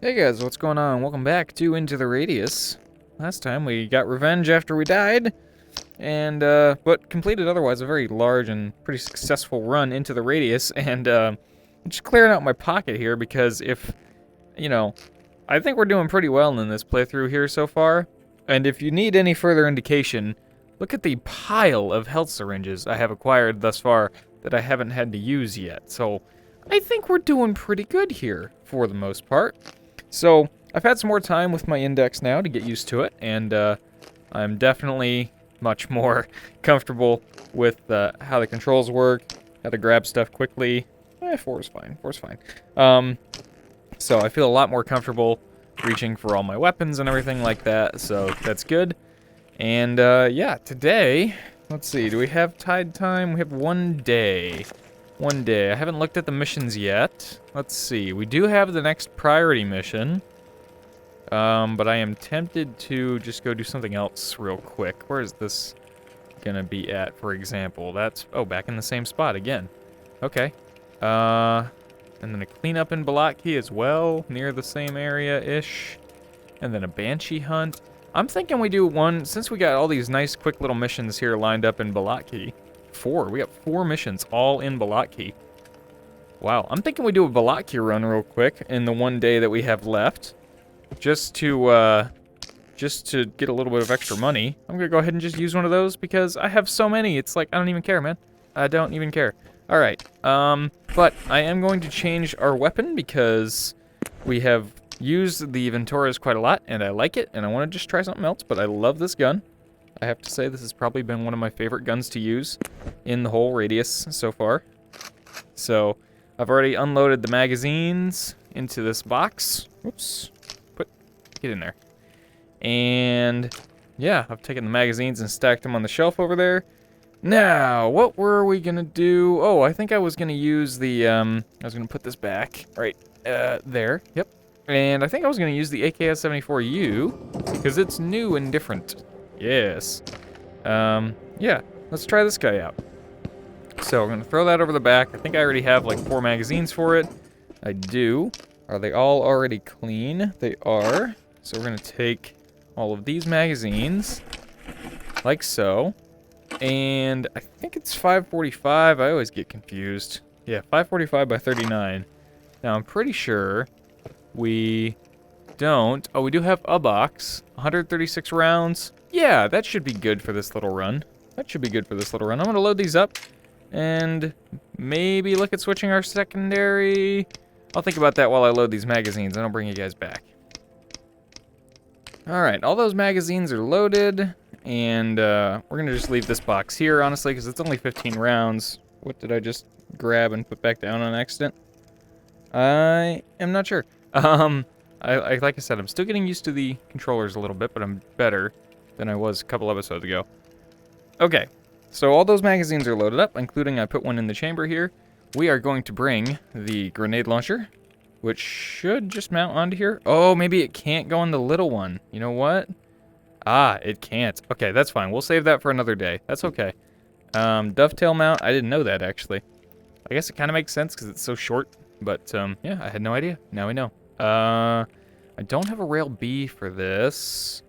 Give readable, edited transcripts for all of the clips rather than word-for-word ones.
Hey guys, what's going on? Welcome back to Into the Radius. Last time we got revenge after we died, and but completed otherwise a very large and pretty successful run into the Radius, and I'm just clearing out my pocket here because I think we're doing pretty well in this playthrough here so far, and if you need any further indication, look at the pile of health syringes I have acquired thus far that I haven't had to use yet, so I think we're doing pretty good here for the most part. So, I've had some more time with my index now to get used to it, and I'm definitely much more comfortable with how the controls work, how to grab stuff quickly. 4 is fine, 4 is fine. So I feel a lot more comfortable reaching for all my weapons and everything like that, so that's good. And yeah, today, let's see, do we have tide time? We have 1 day. 1 day. I haven't looked at the missions yet. Let's see. We do have the next priority mission. But I am tempted to just go do something else real quick. Where is this gonna be at, for example? That's... oh, back in the same spot again. Okay. And then a cleanup in Bolotky as well, near the same area-ish. And then a Banshee Hunt. I'm thinking we do one, since we got all these nice quick little missions here lined up in Bolotky. 4. We got 4 missions, all in Bolotky. Wow, I'm thinking we do a Bolotky run real quick in the 1 day that we have left, just to get a little bit of extra money. I'm gonna go ahead and just use one of those because I have so many. It's like I don't even care, man. I don't even care. All right, but I am going to change our weapon because we have used the Venturas quite a lot, and I like it, and I want to just try something else. But I love this gun. I have to say, this has probably been one of my favorite guns to use in the whole Radius so far. So, I've already unloaded the magazines into this box. Oops. Get in there. And, yeah, I've taken the magazines and stacked them on the shelf over there. Now, what were we gonna do? Oh, I think I was gonna use the, I was gonna put this back right there. Yep. And I think I was gonna use the AKS-74U because it's new and different. Yes. Yeah, let's try this guy out. So I'm gonna throw that over the back. I think I already have like 4 magazines for it. I do. Are they all already clean? They are. So we're gonna take all of these magazines, like so. And I think it's 545. I always get confused. Yeah, 545 by 39. Now I'm pretty sure we don't. Oh, we do have a box. 136 rounds. Yeah, that should be good for this little run. That should be good for this little run. I'm gonna load these up and maybe look at switching our secondary. I'll think about that while I load these magazines and I'll bring you guys back. Alright, all those magazines are loaded, and we're gonna just leave this box here, honestly, because it's only 15 rounds. What did I just grab and put back down on accident? I am not sure. Like I said, I'm still getting used to the controllers a little bit, but I'm better than I was a couple episodes ago. Okay, so all those magazines are loaded up, including I put one in the chamber here. We are going to bring the grenade launcher, which should just mount onto here. Oh, maybe it can't go on the little one. You know what? Ah, it can't. Okay, that's fine. We'll save that for another day. That's okay. Dovetail mount. I didn't know that, actually. I guess it kind of makes sense because it's so short. But, yeah, I had no idea. Now we know. I don't have a rail B for this.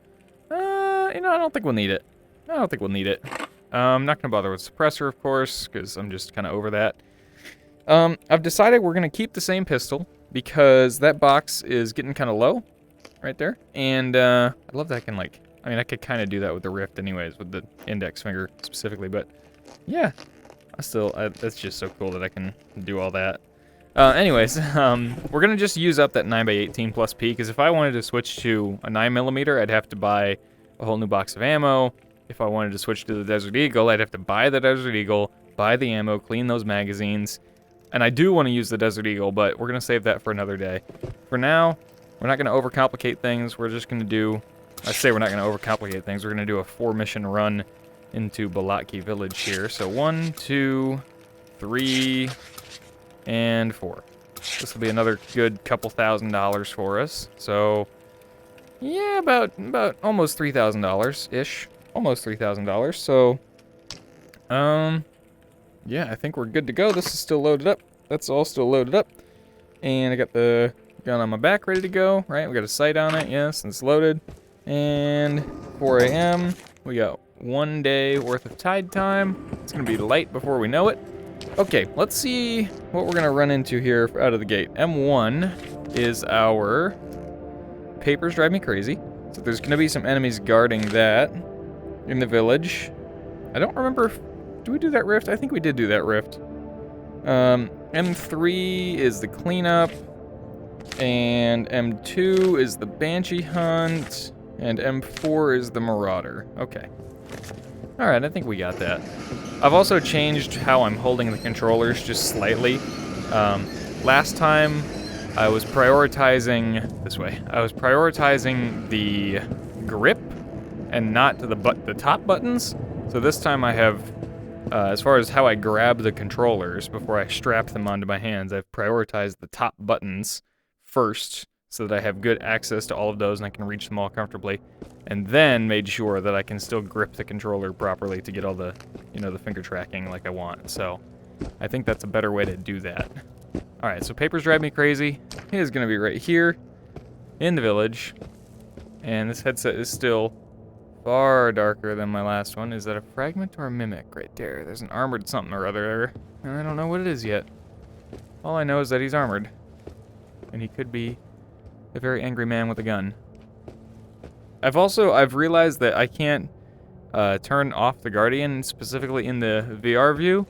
I don't think we'll need it. I don't think we'll need it. I'm not going to bother with suppressor, of course, because I'm just kind of over that. I've decided we're going to keep the same pistol because that box is getting kind of low right there. And, I love that I can, like, I could kind of do that with the Rift anyways, with the index finger specifically, but yeah, that's just so cool that I can do all that. Anyways, we're gonna just use up that 9x18 plus P, because if I wanted to switch to a 9mm, I'd have to buy a whole new box of ammo. If I wanted to switch to the Desert Eagle, I'd have to buy the Desert Eagle, buy the ammo, clean those magazines. And I do want to use the Desert Eagle, but we're gonna save that for another day. For now, we're not gonna overcomplicate things. We're just gonna do, I say we're not gonna overcomplicate things. We're gonna do a 4-mission run into Bolotky Village here. So 1, 2, 3, and 4. This will be another good couple $1,000s for us. So, yeah, about almost $3,000-ish. Almost $3,000. So, yeah, I think we're good to go. This is still loaded up. That's all still loaded up. And I got the gun on my back, ready to go, right? We got a sight on it, yes, and it's loaded. And 4 a.m. We got 1 day worth of tide time. It's gonna be light before we know it. Okay, let's see what we're gonna run into here out of the gate. M1 is our papers drive me crazy. So there's gonna be some enemies guarding that in the village. I don't remember if, do we do that rift? I think we did do that rift. M3 is the cleanup, and M2 is the Banshee Hunt, and M4 is the Marauder. Okay. Alright, I think we got that. I've also changed how I'm holding the controllers just slightly. Last time, I was prioritizing this way. I was prioritizing the grip and not the top buttons. So this time I have, as far as how I grab the controllers before I strap them onto my hands, I've prioritized the top buttons first so that I have good access to all of those and I can reach them all comfortably. And then made sure that I can still grip the controller properly to get all the, you know, the finger tracking like I want. So I think that's a better way to do that. Alright, so papers drive me crazy. It is going to be right here in the village. And this headset is still far darker than my last one. Is that a fragment or a mimic right there? There's an armored something or other there. And I don't know what it is yet. All I know is that he's armored. And he could be a very angry man with a gun. I've realized that I can't turn off the Guardian specifically in the VR view,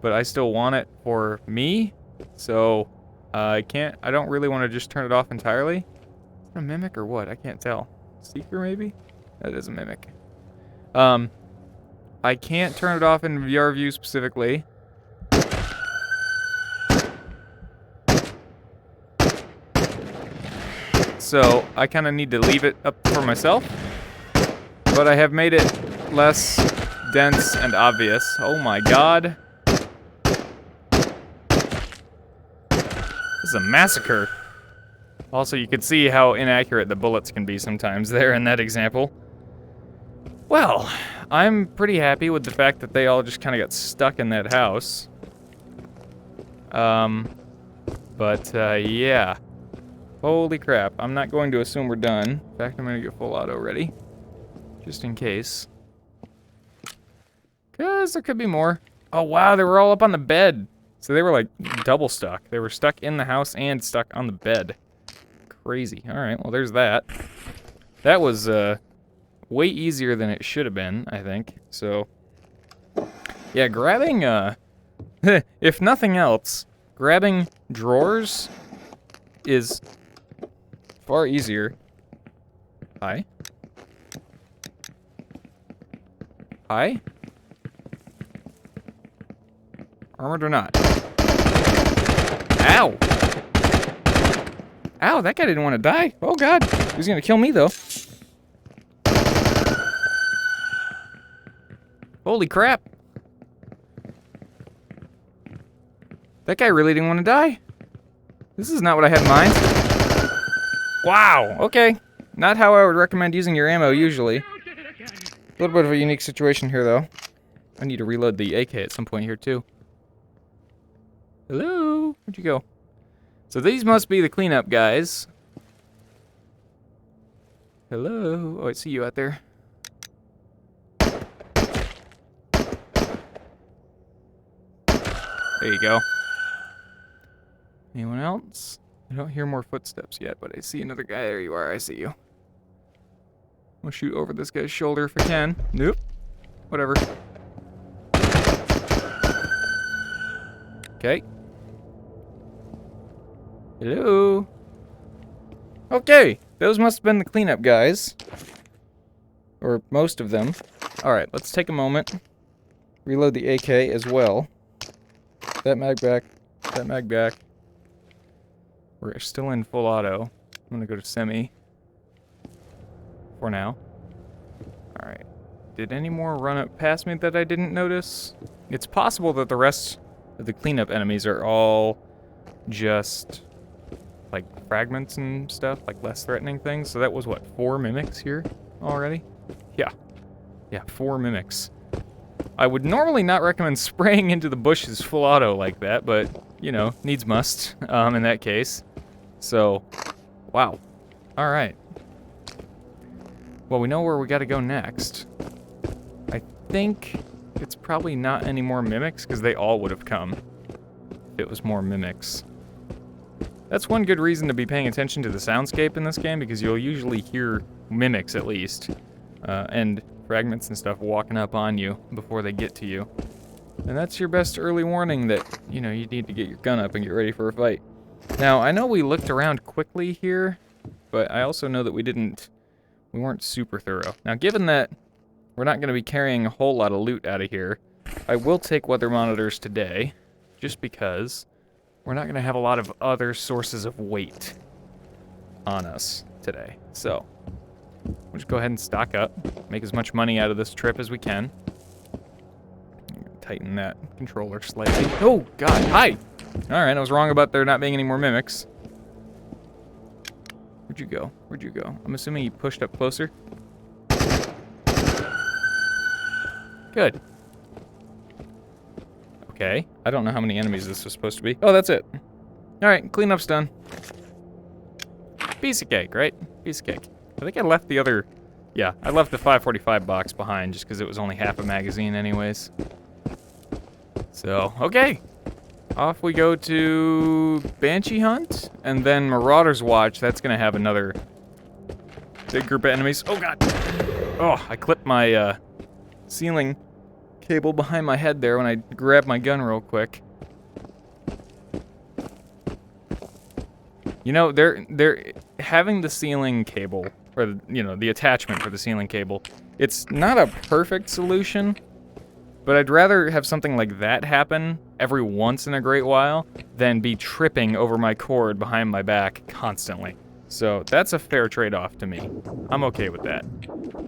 but I still want it for me. So I don't really want to just turn it off entirely. Is it a mimic or what? I can't tell. Seeker maybe? That is a mimic. I can't turn it off in VR view specifically. So I kind of need to leave it up for myself. But I have made it less dense and obvious. Oh my god. This is a massacre. Also, you can see how inaccurate the bullets can be sometimes there in that example. Well, I'm pretty happy with the fact that they all just kind of got stuck in that house. Yeah. Holy crap, I'm not going to assume we're done. In fact, I'm going to get full auto ready. Just in case. Because there could be more. Oh wow, they were all up on the bed. So they were like double stuck. They were stuck in the house and stuck on the bed. Crazy. Alright, well there's that. That was way easier than it should have been, I think. So, yeah, grabbing, if nothing else, grabbing drawers is far easier. Hi? Hi? Armored or not? Ow! Ow, that guy didn't want to die. Oh god, he's gonna kill me though. Holy crap. That guy really didn't want to die. This is not what I had in mind. Wow, okay. Not how I would recommend using your ammo usually. A little bit of a unique situation here though. I need to reload the AK at some point here too. Hello? Where'd you go? So these must be the cleanup guys. Hello? Oh, I see you out there. There you go. Anyone else? I don't hear more footsteps yet, but I see another guy. There you are. I see you. I'll shoot over this guy's shoulder if I can. Nope. Whatever. Okay. Hello? Okay. Those must have been the cleanup guys. Or most of them. Alright, let's take a moment. Reload the AK as well. That mag back. That mag back. We're still in full auto. I'm gonna go to semi. For now. Alright. Did any more run up past me that I didn't notice? It's possible that the rest of the cleanup enemies are all just like fragments and stuff, like less threatening things. So that was what, 4 mimics here already? Yeah. Yeah, 4 mimics. I would normally not recommend spraying into the bushes full auto like that, but, you know, needs must in that case. So, wow. All right. Well, we know where we got to go next. I think it's probably not any more mimics, because they all would have come if it was more mimics. That's one good reason to be paying attention to the soundscape in this game, because you'll usually hear mimics at least, and fragments and stuff walking up on you before they get to you. And that's your best early warning that, you know, you need to get your gun up and get ready for a fight. Now, I know we looked around quickly here, but I also know that we weren't super thorough. Now, given that we're not going to be carrying a whole lot of loot out of here, I will take weather monitors today, just because we're not going to have a lot of other sources of weight on us today. So, we'll just go ahead and stock up, make as much money out of this trip as we can. Tighten that controller slightly. Oh, God, hi! Alright, I was wrong about there not being any more mimics. Where'd you go? Where'd you go? I'm assuming you pushed up closer. Good. Okay, I don't know how many enemies this was supposed to be. Oh, that's it. Alright, cleanup's done. Piece of cake, right? Piece of cake. I think I left the other... Yeah, I left the 545 box behind just because it was only half a magazine anyways. So, okay. Off we go to Banshee Hunt, and then Marauder's Watch. That's going to have another big group of enemies. Oh, God. Oh, I clipped my ceiling cable behind my head there when I grabbed my gun real quick. You know, they're having the ceiling cable, or, you know, the attachment for the ceiling cable. It's not a perfect solution, but I'd rather have something like that happen every once in a great while than be tripping over my cord behind my back constantly. So that's a fair trade-off to me. I'm okay with that.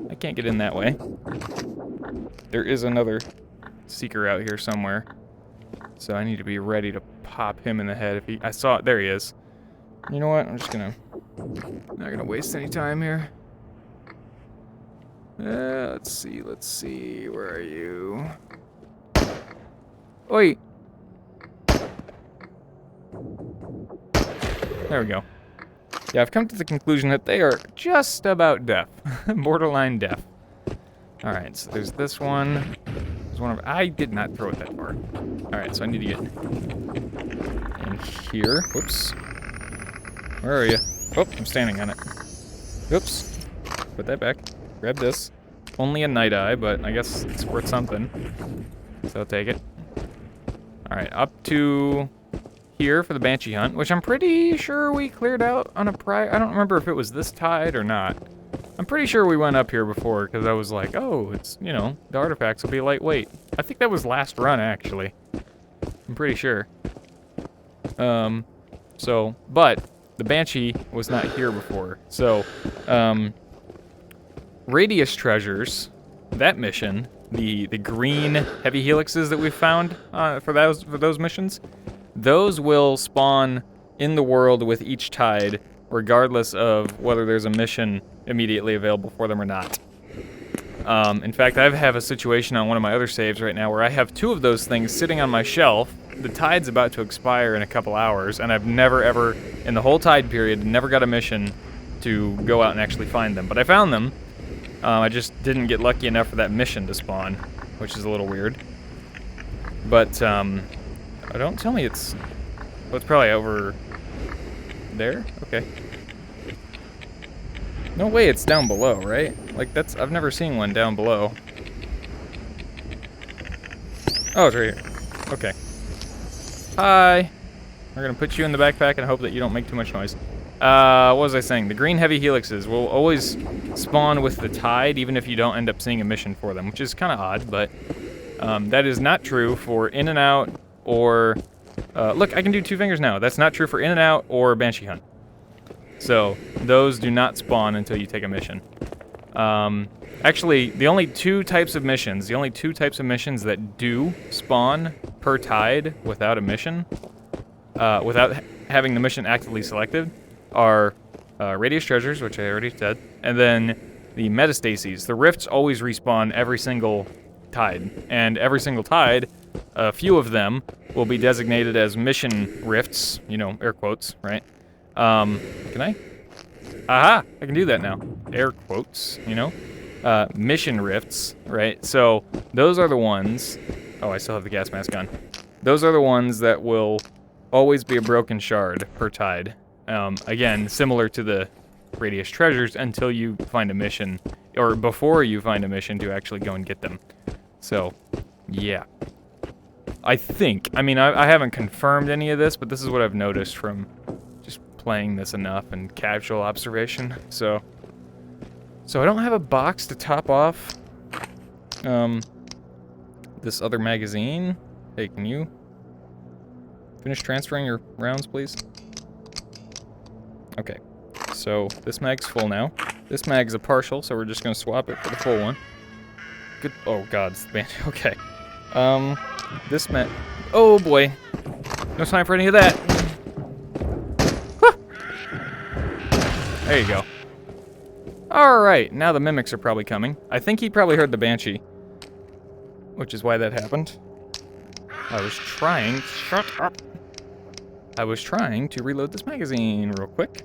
I can't get in that way. There is another seeker out here somewhere, so I need to be ready to pop him in the head if he... I saw it. There he is. You know what? I'm just gonna... not gonna waste any time here. Let's see. Where are you? Oi! There we go. Yeah, I've come to the conclusion that they are just about deaf. Borderline deaf. Alright, so there's this one. There's one of... I did not throw it that far. Alright, so I need to get in here. Whoops. Where are you? Oh, I'm standing on it. Oops. Put that back. Grab this. Only a night eye, but I guess it's worth something. So I'll take it. Alright, up to here for the Banshee Hunt, which I'm pretty sure we cleared out on a prior... I don't remember if it was this tide or not. I'm pretty sure we went up here before, because I was like, oh, it's, you know, the artifacts will be lightweight. I think that was last run, actually. I'm pretty sure. But the Banshee was not here before. So, Radius Treasures, that mission, the green heavy helixes that we found for those missions, those will spawn in the world with each tide, regardless of whether there's a mission immediately available for them or not. In fact, I have a situation on one of my other saves right now where I have 2 of those things sitting on my shelf. The tide's about to expire in a couple hours, and I've never ever, in the whole tide period, never got a mission to go out and actually find them. But I found them. I just didn't get lucky enough for that mission to spawn, which is a little weird. But, don't tell me it's... Well, it's probably over there? Okay. No way it's down below, right? Like, that's... I've never seen one down below. Oh, it's right here. Okay. Hi. We're gonna put you in the backpack and hope that you don't make too much noise. What was I saying? The green heavy helixes will always spawn with the tide, even if you don't end up seeing a mission for them, which is kind of odd, but that is not true for In and Out or... look, I can do 2 fingers now. That's not true for In and Out or Banshee Hunt. So, those do not spawn until you take a mission. Actually, the only 2 types of missions that do spawn per tide without a mission, without having the mission actively selected, are Radius Treasures, which I already said, and then the Metastases. The rifts always respawn every single tide, and every single tide, a few of them will be designated as mission rifts, you know, air quotes, right? Can I? Aha! I can do that now. Air quotes, you know? Mission rifts, right? So those are the ones... Oh, I still have the gas mask on. Those are the ones that will always be a broken shard per tide. Again, similar to the Radius treasures until you find a mission, or before you find a mission to actually go and get them. So, yeah. I think, I mean, I haven't confirmed any of this, but this is what I've noticed from just playing this enough and casual observation. So I don't have a box to top off this other magazine. Hey, can you finish transferring your rounds, please? Okay, so this mag's full now. This mag's a partial, so we're just gonna swap it for the full one. Good, oh god, it's the band. Okay. This mag, oh boy. No time for any of that. Huh. There you go. Alright, now the mimics are probably coming. I think he probably heard the Banshee, which is why that happened. I was trying, shut up. I was trying to reload this magazine real quick.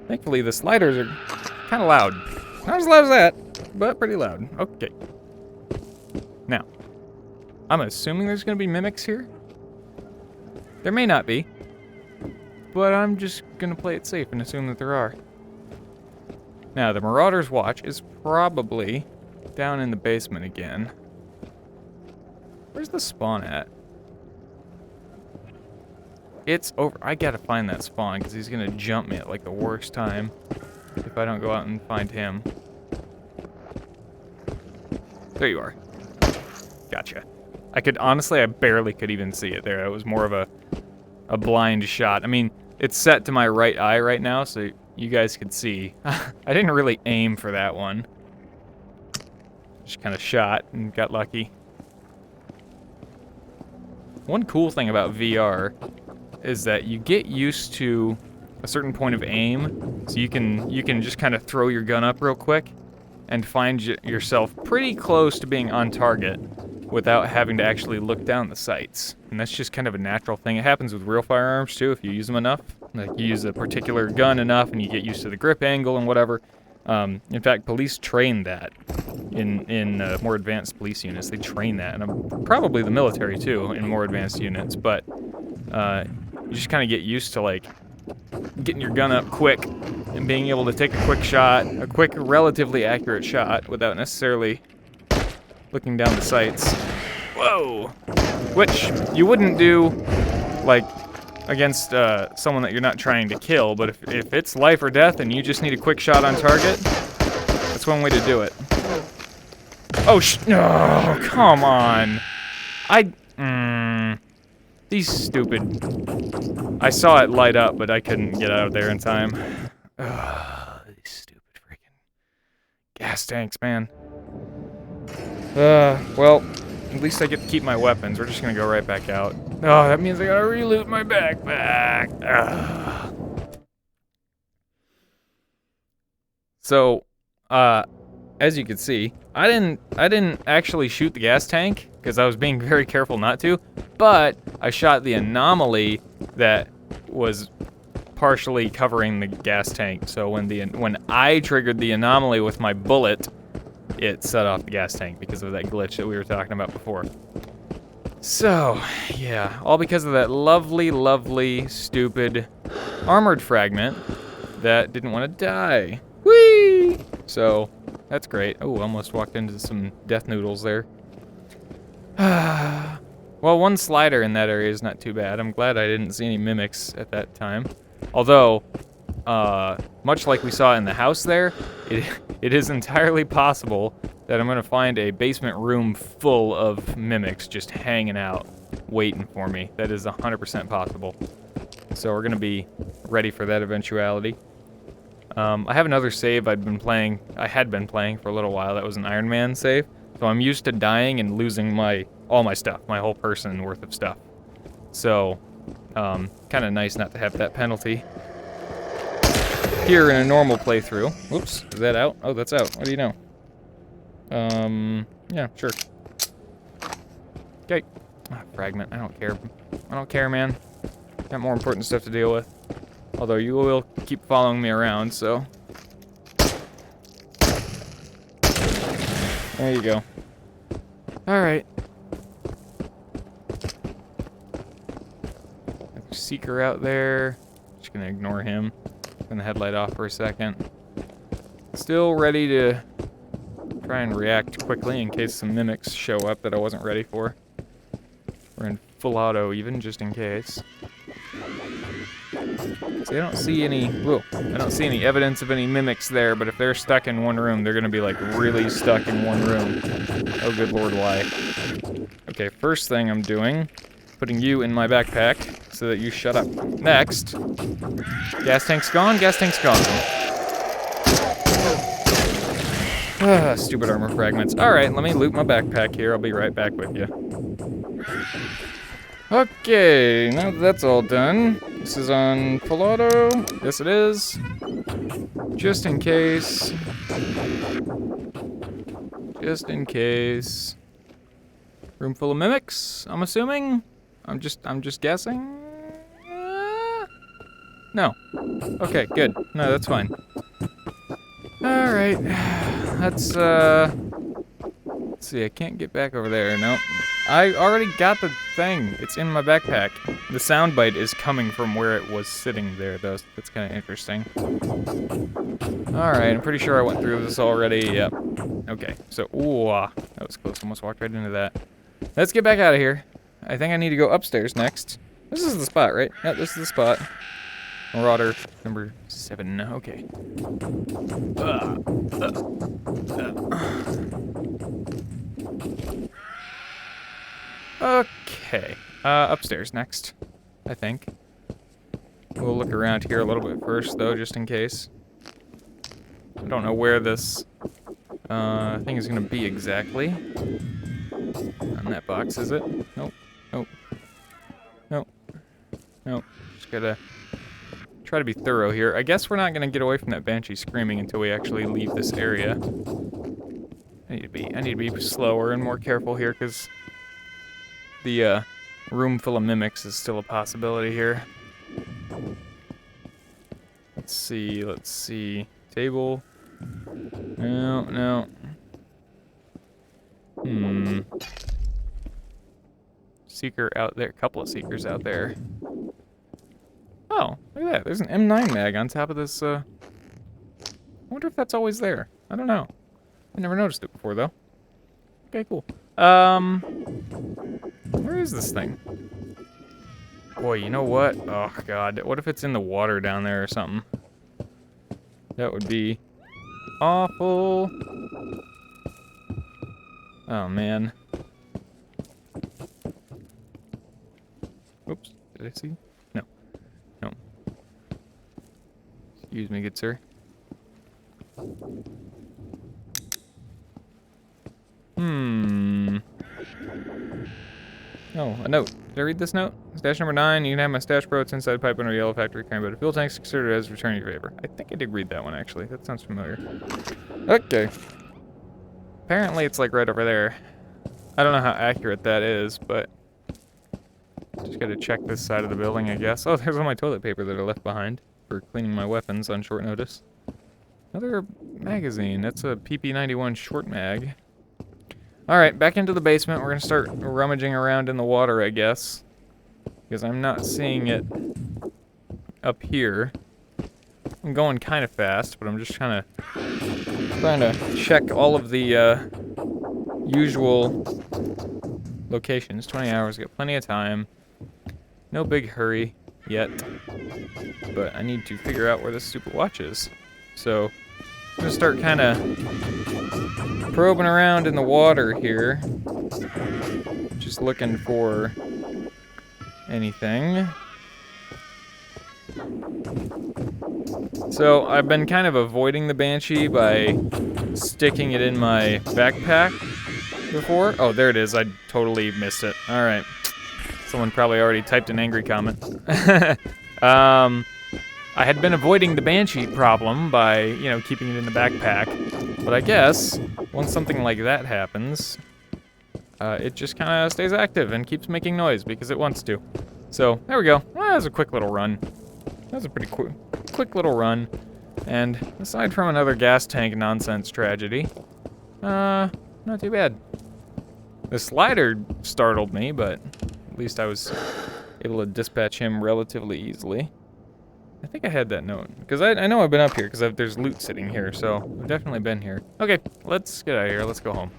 Thankfully, the sliders are kind of loud. Not as loud as that, but pretty loud. Okay. Now, I'm assuming there's going to be mimics here. There may not be, but I'm just going to play it safe and assume that there are. Now, the Marauder's watch is probably down in the basement again. Where's the spawn at? It's over. I gotta find that spawn because he's gonna jump me at like the worst time if I don't go out and find him. There you are. Gotcha. I could honestly, I barely could even see it there. It was more of a blind shot. I mean, it's set to my right eye right now, so you guys could see. I didn't really aim for that one. Just kind of shot and got lucky. One cool thing about VR is that you get used to a certain point of aim, so you can just kind of throw your gun up real quick and find yourself pretty close to being on target without having to actually look down the sights. And that's just kind of a natural thing. It happens with real firearms too if you use them enough. Like you use a particular gun enough and you get used to the grip angle and whatever. In fact, police train that in more advanced police units. They train that, and probably the military too in more advanced units. But you just kind of get used to like getting your gun up quick and being able to take a quick shot, a quick, relatively accurate shot without necessarily looking down the sights. Whoa! Which you wouldn't do like against someone that you're not trying to kill, but if it's life or death and you just need a quick shot on target, that's one way to do it. Oh, oh, come on. These stupid... I saw it light up, but I couldn't get out of there in time. Ugh, these stupid freaking gas tanks, man. Well, at least I get to keep my weapons. We're just gonna go right back out. Oh, that means I gotta reloot my backpack. Ugh. So, as you can see, I didn't actually shoot the gas tank because I was being very careful not to, but I shot the anomaly that was partially covering the gas tank. So when I triggered the anomaly with my bullet, it set off the gas tank because of that glitch that we were talking about before. So, yeah, all because of that lovely, lovely, stupid armored fragment that didn't want to die. Whee! So, that's great. Oh, almost walked into some death noodles there. Well, one slider in that area is not too bad. I'm glad I didn't see any mimics at that time. Although, much like we saw in the house there, it is entirely possible that I'm going to find a basement room full of mimics just hanging out, waiting for me. That is 100% possible. So we're going to be ready for that eventuality. I have another save I had been playing for a little while. That was an Iron Man save. So I'm used to dying and losing all my stuff, my whole person worth of stuff. So, kind of nice not to have that penalty. Here in a normal playthrough. Whoops, is that out? Oh, that's out. What do you know? Yeah, sure. Okay. Ah, fragment. I don't care. I don't care, man. Got more important stuff to deal with. Although you will keep following me around, so. There you go. Alright. Seeker out there. Just gonna ignore him. Turn the headlight off for a second. Still ready to try and react quickly in case some mimics show up that I wasn't ready for. We're in full auto even, just in case. See, I don't see any. Whoa, I don't see any evidence of any mimics there. But if they're stuck in one room, they're gonna be like really stuck in one room. Oh, good lord, why? Okay, first thing I'm doing, putting you in my backpack so that you shut up. Next, gas tank's gone. Gas tank's gone. Ah, stupid armor fragments. All right, let me loot my backpack here. I'll be right back with you. Okay, now that that's all done, this is on full auto. Yes, it is. Just in case. Just in case. Room full of mimics, I'm assuming. I'm just guessing. No. Okay, good. No, that's fine. All right. Let's see. I can't get back over there. Nope. I already got the thing. It's in my backpack. The soundbite is coming from where it was sitting there, though. So that's kind of interesting. All right. I'm pretty sure I went through this already. Yep. Okay. So, ooh, that was close. Almost walked right into that. Let's get back out of here. I think I need to go upstairs next. This is the spot, right? Yeah, this is the spot. Marauder number 7. Okay. Okay. Upstairs next, I think. We'll look around here a little bit first, though, just in case. I don't know where this thing is going to be exactly. On that box, is it? Nope. Nope. Nope. Nope. Just gotta try to be thorough here. I guess we're not gonna get away from that Banshee screaming until we actually leave this area. I need to be slower and more careful here, because the room full of mimics is still a possibility here. Let's see. Table. No. Seeker out there. A couple of seekers out there. Oh, look at that. There's an M9 mag on top of this. I wonder if that's always there. I don't know. I never noticed it before, though. Okay, cool. Where is this thing? Boy, you know what? Oh, God. What if it's in the water down there or something? That would be awful. Oh, man. Oops. Did I see? No. No. Excuse me, good sir. Oh, a note. Did I read this note? Stash number 9. You can have my stash, bro. It's inside pipe under a yellow factory crane, but a fuel tank's considered as returning your favor. I think I did read that one, actually. That sounds familiar. Okay. Apparently it's like right over there. I don't know how accurate that is, but just gotta check this side of the building, I guess. Oh, there's all my toilet paper that I left behind for cleaning my weapons on short notice. Another magazine. That's a PP91 short mag. Alright, back into the basement. We're gonna start rummaging around in the water, I guess. Because I'm not seeing it up here. I'm going kind of fast, but I'm just trying to check all of the usual locations. 20 hours, got plenty of time. No big hurry yet. But I need to figure out where this stupid watch is. So, I'm gonna start kind of probing around in the water here. Just looking for anything. So, I've been kind of avoiding the Banshee by sticking it in my backpack before. Oh, there it is. I totally missed it. Alright. Someone probably already typed an angry comment. I had been avoiding the Banshee problem by, you know, keeping it in the backpack. But I guess, once something like that happens, it just kind of stays active and keeps making noise because it wants to. So, there we go. Well, that was a quick little run. That was a pretty quick little run. And aside from another gas tank nonsense tragedy, not too bad. The slider startled me, but at least I was able to dispatch him relatively easily. I think I had that note, because I know I've been up here, because there's loot sitting here, so I've definitely been here. Okay, let's get out of here. Let's go home.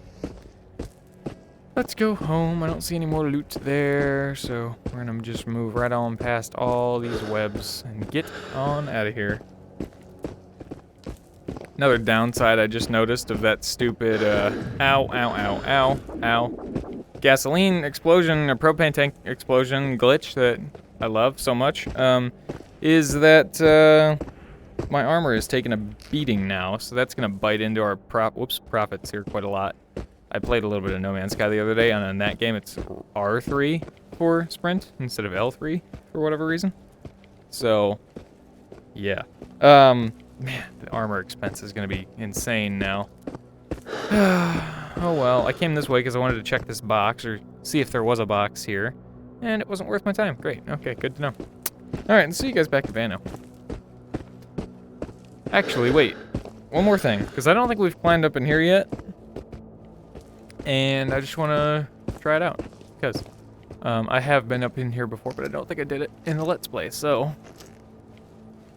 Let's go home. I don't see any more loot there, so we're going to just move right on past all these webs and get on out of here. Another downside I just noticed of that stupid, gasoline explosion, or propane tank explosion glitch that I love so much, is that, my armor is taking a beating now, so that's gonna bite into our profits here quite a lot. I played a little bit of No Man's Sky the other day, and in that game it's R3 for sprint instead of L3 for whatever reason. So, yeah. Man, the armor expense is gonna be insane now. Oh well, I came this way because I wanted to check this box, or see if there was a box here, and it wasn't worth my time. Great, okay, good to know. Alright, and see you guys back at Vanno. Actually, wait, one more thing, because I don't think we've climbed up in here yet, and I just want to try it out, because I have been up in here before, but I don't think I did it in the Let's Play, so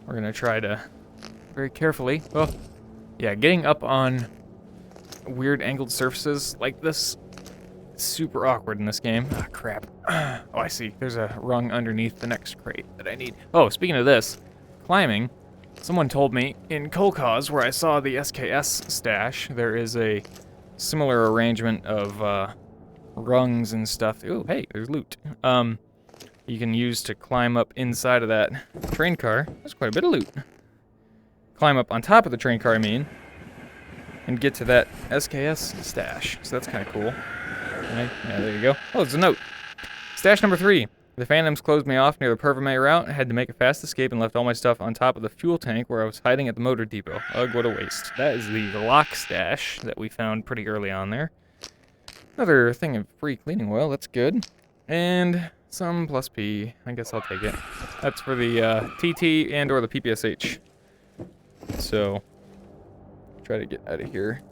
we're going to try to very carefully, oh, yeah, getting up on weird angled surfaces like this is super awkward in this game. Ah, crap. Oh, I see. There's a rung underneath the next crate that I need. Oh, speaking of this, climbing, someone told me in Kolkhoz, where I saw the SKS stash, there is a similar arrangement of rungs and stuff. Ooh, hey, there's loot. You can use to climb up inside of that train car. There's quite a bit of loot. Climb up on top of the train car, I mean, and get to that SKS stash. So that's kind of cool. Right, yeah, there you go. Oh, there's a note. Stash number 3. The Phantoms closed me off near the Pervame route. I had to make a fast escape and left all my stuff on top of the fuel tank where I was hiding at the motor depot. Ugh, what a waste. That is the lock stash that we found pretty early on there. Another thing of free cleaning oil. That's good. And some plus P. I guess I'll take it. That's for the TT and or the PPSH. So, try to get out of here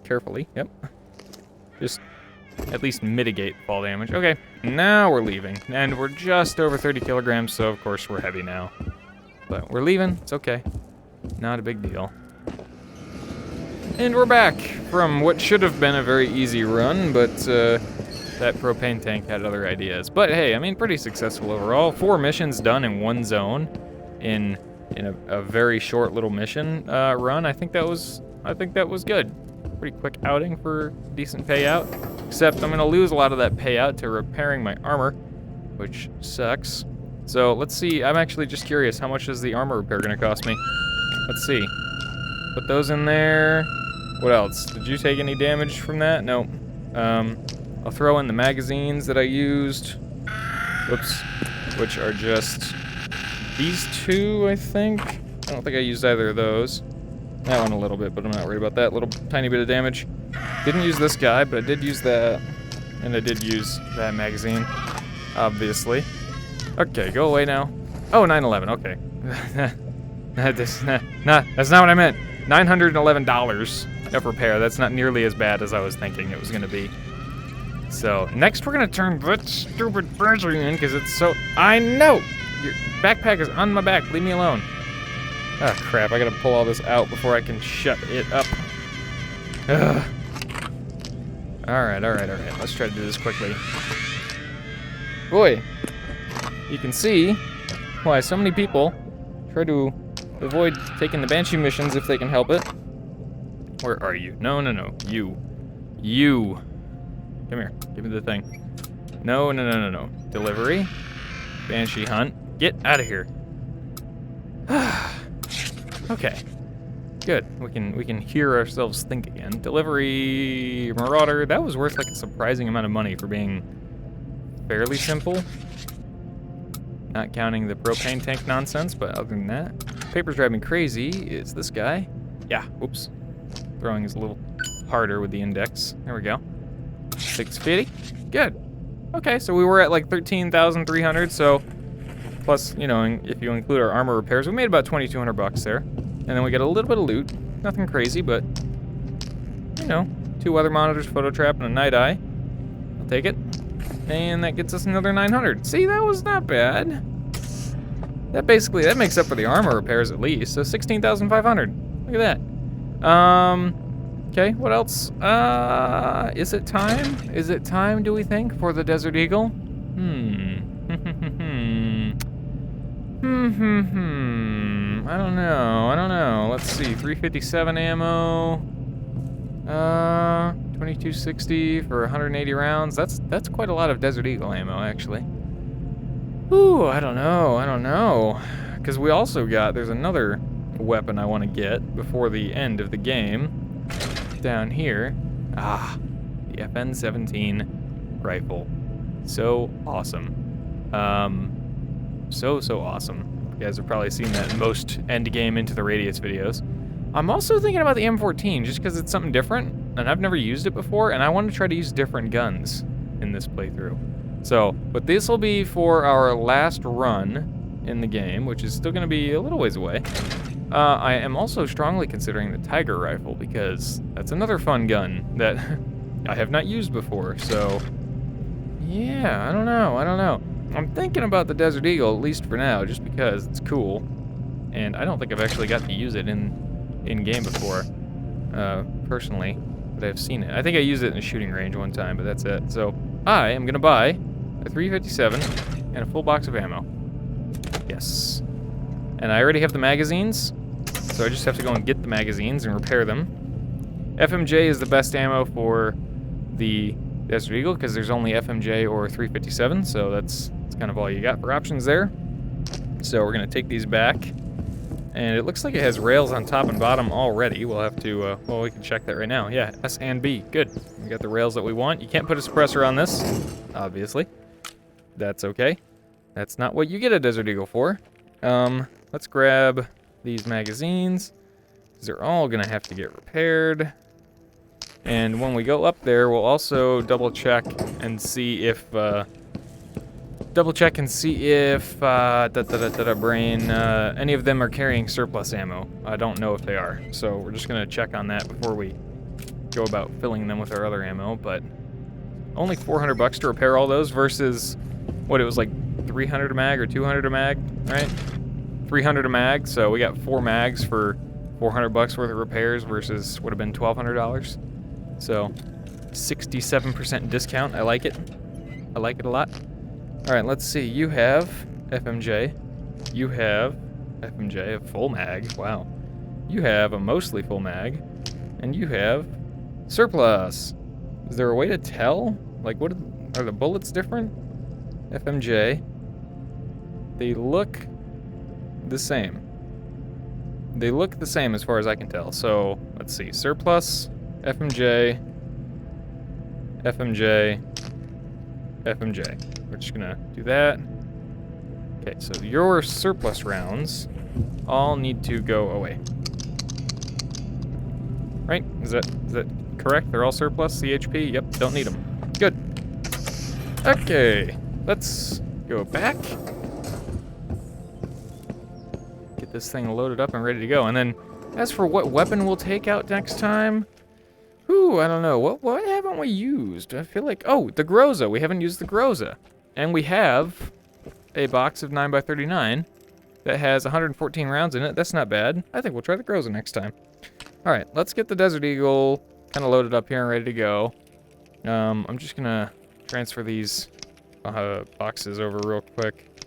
carefully. Yep. Just at least mitigate fall damage. Okay, now we're leaving. And we're just over 30 kilograms, so of course we're heavy now. But we're leaving. It's okay. Not a big deal. And we're back from what should have been a very easy run, but that propane tank had other ideas. But hey, I mean, pretty successful overall. 4 missions done in one zone in a very short little mission run. I think that was good. Pretty quick outing for decent payout. Except I'm gonna lose a lot of that payout to repairing my armor, which sucks. So let's see. I'm actually just curious, how much is the armor repair gonna cost me? Let's see. Put those in there. What else? Did you take any damage from that? No. I'll throw in the magazines that I used. Whoops. Which are just these 2, I think. I don't think I used either of those. That one a little bit, but I'm not worried about that. Little tiny bit of damage. Didn't use this guy, but I did use that. And I did use that magazine, obviously. Okay, go away now. Oh, 911, okay. That's not what I meant. $911 of repair. That's not nearly as bad as I was thinking it was going to be. So, next we're going to turn that stupid Banshee in, because it's so... I know! Your backpack is on my back. Leave me alone. Oh, crap. I got to pull all this out before I can shut it up. Ugh. Alright. Let's try to do this quickly. Boy, you can see why so many people try to avoid taking the Banshee missions if they can help it. Where are you? No. You. Come here. Give me the thing. No. Delivery. Banshee Hunt. Get out of here. Okay. Good. We can hear ourselves think again. Delivery Marauder. That was worth like a surprising amount of money for being fairly simple. Not counting the propane tank nonsense, but other than that. Paper's driving crazy is this guy. Yeah, oops. Throwing is a little harder with the index. There we go. 650. Good. Okay, so we were at like 13,300, so plus, you know, if you include our armor repairs, we made about 2,200 bucks there. And then we get a little bit of loot. Nothing crazy, but, you know, 2 weather monitors, photo trap, and a night eye. I'll take it. And that gets us another 900. See, that was not bad. That makes up for the armor repairs at least. So 16,500. Look at that. Okay, what else? Is it time? Is it time, do we think, for the Desert Eagle? I don't know. Let's see, 357 ammo. 2260 for 180 rounds. That's quite a lot of Desert Eagle ammo, actually. Ooh, I don't know. Because we also there's another weapon I want to get before the end of the game. Down here. The FN-17 rifle. So awesome. So awesome. You guys have probably seen that in most end game Into the Radius videos. I'm also thinking about the M14 just because it's something different and I've never used it before and I want to try to use different guns in this playthrough. So, but this will be for our last run in the game, which is still going to be a little ways away. I am also strongly considering the Tiger rifle because that's another fun gun that I have not used before. So, yeah, I don't know. I'm thinking about the Desert Eagle, at least for now, just because it's cool. And I don't think I've actually got to use it in-game before, personally, but I've seen it. I think I used it in a shooting range one time, but that's it. So I am going to buy a 357 and a full box of ammo. Yes. And I already have the magazines, so I just have to go and get the magazines and repair them. FMJ is the best ammo for the Desert Eagle because there's only FMJ or 357, so that's kind of all you got for options there. So we're going to take these back, and it looks like it has rails on top and bottom already. We'll have to, well, we can check that right now. Yeah, S and B, good. We got the rails that we want. You can't put a suppressor on this, obviously. That's okay. That's not what you get a Desert Eagle for. Let's grab these magazines, because they're all going to have to get repaired. And when we go up there, we'll also double check and see if any of them are carrying surplus ammo. I don't know if they are, so we're just gonna check on that before we go about filling them with our other ammo. But only 400 bucks to repair all those versus what it was like 300 a mag or 200 a mag, right? 300 a mag, so we got 4 mags for 400 bucks worth of repairs versus would have been $1,200. So 67% discount. I like it. I like it a lot. All right, let's see. You have FMJ. You have FMJ, a full mag. Wow. You have a mostly full mag. And you have surplus. Is there a way to tell? Like, what are the bullets different? FMJ. They look the same. They look the same as far as I can tell. So, let's see. Surplus, FMJ, FMJ, FMJ. We're just gonna do that. Okay, so your surplus rounds all need to go away. Right? Is that correct? They're all surplus, CHP? Yep, don't need them. Good. Okay, let's go back. Get this thing loaded up and ready to go. And then, as for what weapon we'll take out next time, ooh, I don't know. What haven't we used? I feel like, oh, the Groza. We haven't used the Groza. And we have a box of 9x39 that has 114 rounds in it. That's not bad. I think we'll try the Groza next time. All right, let's get the Desert Eagle kind of loaded up here and ready to go. I'm just gonna transfer these boxes over real quick.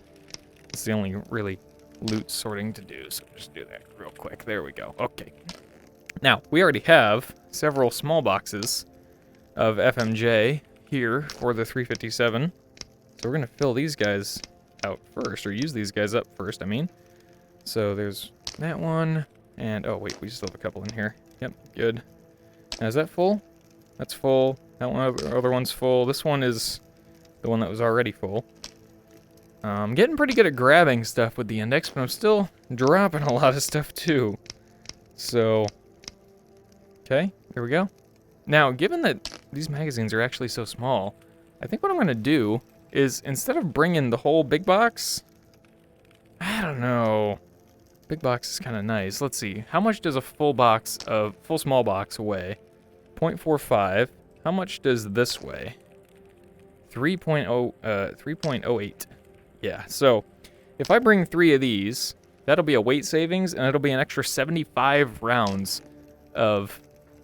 It's the only really loot sorting to do, so just do that real quick. There we go. Okay. Now, we already have several small boxes of FMJ here for the 357. So we're going to fill these guys out first, or use these guys up first, I mean. So there's that one, and oh wait, we still have a couple in here. Yep, good. Now is that full? That's full. That one, other one's full. This one is the one that was already full. I'm getting pretty good at grabbing stuff with the index, but I'm still dropping a lot of stuff too. So, okay, here we go. Now, given that these magazines are actually so small, I think what I'm going to do is, instead of bringing the whole big box, I don't know. Big box is kind of nice. Let's see. How much does a full small box weigh? 0.45. How much does this weigh? 3.08. Yeah, so if I bring 3 of these, that'll be a weight savings, and it'll be an extra 75 rounds of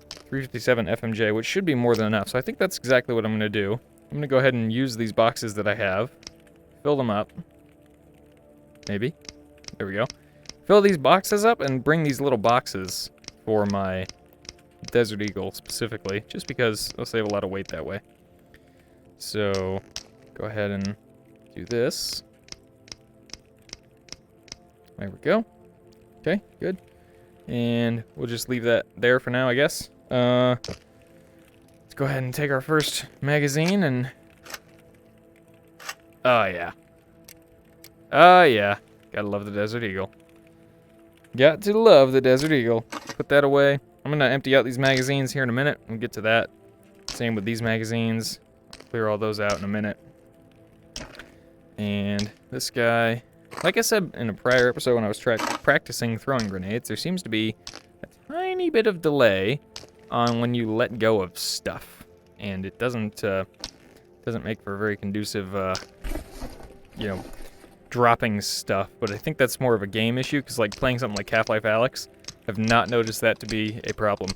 357 FMJ, which should be more than enough. So I think that's exactly what I'm going to do. I'm going to go ahead and use these boxes that I have, fill them up. Maybe. There we go. Fill these boxes up and bring these little boxes for my Desert Eagle specifically, just because I'll save a lot of weight that way. So, go ahead and do this. There we go. Okay, good. And we'll just leave that there for now, I guess. Let's go ahead and take our first magazine and... Oh, yeah. Oh, yeah. Gotta love the Desert Eagle. Got to love the Desert Eagle. Put that away. I'm gonna empty out these magazines here in a minute and get to that. Same with these magazines. Clear all those out in a minute. And this guy... Like I said in a prior episode when I was practicing throwing grenades, there seems to be a tiny bit of delay on when you let go of stuff. And it doesn't make for a very conducive, you know, dropping stuff. But I think that's more of a game issue, because like playing something like Half-Life Alyx, I've not noticed that to be a problem.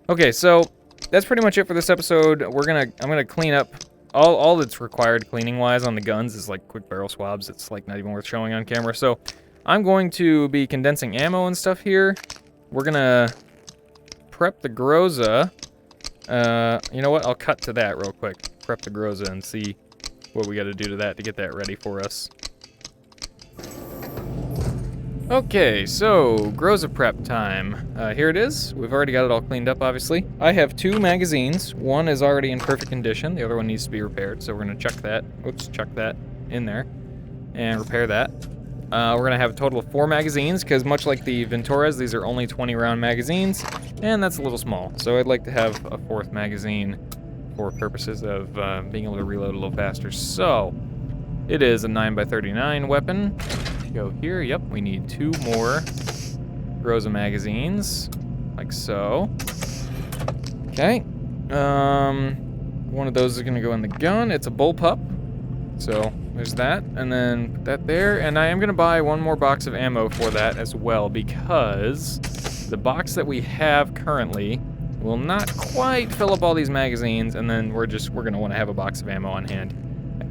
Okay, so that's pretty much it for this episode. I'm gonna clean up all that's required cleaning wise on the guns is like quick barrel swabs. It's like not even worth showing on camera. So I'm going to be condensing ammo and stuff here. We're gonna prep the Groza. You know what? I'll cut to that real quick. Prep the Groza and see what we got to do to that to get that ready for us. Okay, so Groza prep time. Here it is. We've already got it all cleaned up, obviously. I have 2 magazines. One is already in perfect condition. The other one needs to be repaired, so we're going to chuck that. Oops, chuck that in there and repair that. We're going to have a total of 4 magazines, because much like the Venturas, these are only 20-round magazines, and that's a little small. So I'd like to have a 4th magazine for purposes of being able to reload a little faster. So it is a 9x39 weapon. Go here. Yep, we need 2 more Groza magazines, like so. Okay. One of those is gonna go in the gun. It's a bullpup, so there's that, and then put that there. And I am gonna buy 1 more box of ammo for that as well, because the box that we have currently will not quite fill up all these magazines, and then we're gonna want to have a box of ammo on hand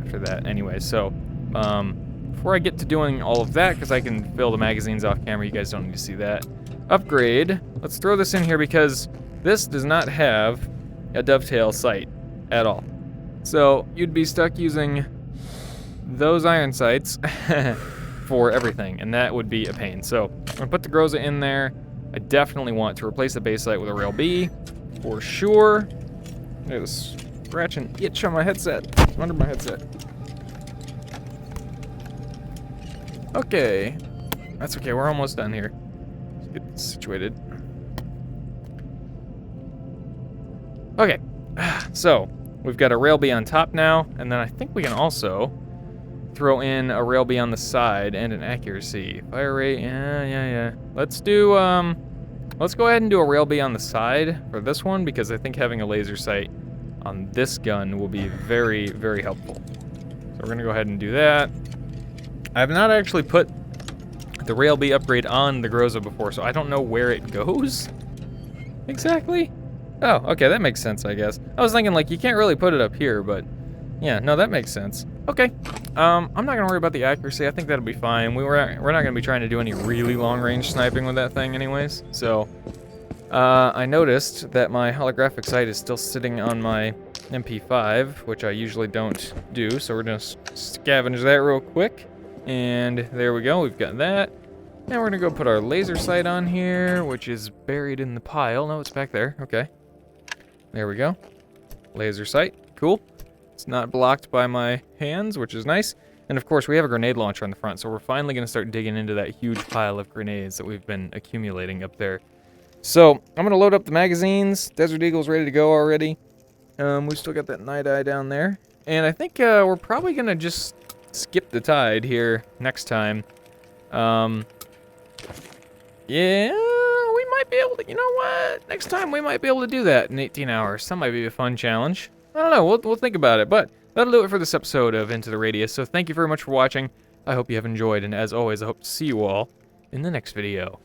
after that anyway. So, before I get to doing all of that, because I can fill the magazines off camera, you guys don't need to see that. Upgrade. Let's throw this in here because this does not have a dovetail sight at all. So you'd be stuck using those iron sights for everything, and that would be a pain. So I'm gonna put the Groza in there. I definitely want to replace the base sight with a Rail B for sure. There's a scratch and itch on my headset, under my headset. Okay, that's okay, we're almost done here. Let's get this situated. Okay, so we've got a Rail B on top now, and then I think we can also throw in a Rail B on the side and an accuracy. Fire rate, yeah. Let's do, let's go ahead and do a Rail B on the side for this one, because I think having a laser sight on this gun will be very, very helpful. So we're gonna go ahead and do that. I have not actually put the Rail B upgrade on the Groza before, so I don't know where it goes exactly. Oh, okay, that makes sense, I guess. I was thinking, like, you can't really put it up here, but yeah, no, that makes sense. Okay, I'm not gonna worry about the accuracy. I think that'll be fine. We're not gonna be trying to do any really long-range sniping with that thing anyways, so I noticed that my holographic sight is still sitting on my MP5, which I usually don't do, so we're gonna scavenge that real quick. And there we go, we've got that. Now we're gonna go put our laser sight on here, which is buried in the pile. No, it's back there, okay. There we go. Laser sight, cool. It's not blocked by my hands, which is nice. And of course, we have a grenade launcher on the front, so we're finally gonna start digging into that huge pile of grenades that we've been accumulating up there So, I'm going to load up the magazines. Desert Eagle's ready to go already. We still got that Night Eye down there. And I think we're probably going to just skip the tide here next time. Yeah, we might be able to, you know what? Next time we might be able to do that in 18 hours. That might be a fun challenge. I don't know, we'll think about it. But that'll do it for this episode of Into the Radius. So thank you very much for watching. I hope you have enjoyed, and as always, I hope to see you all in the next video.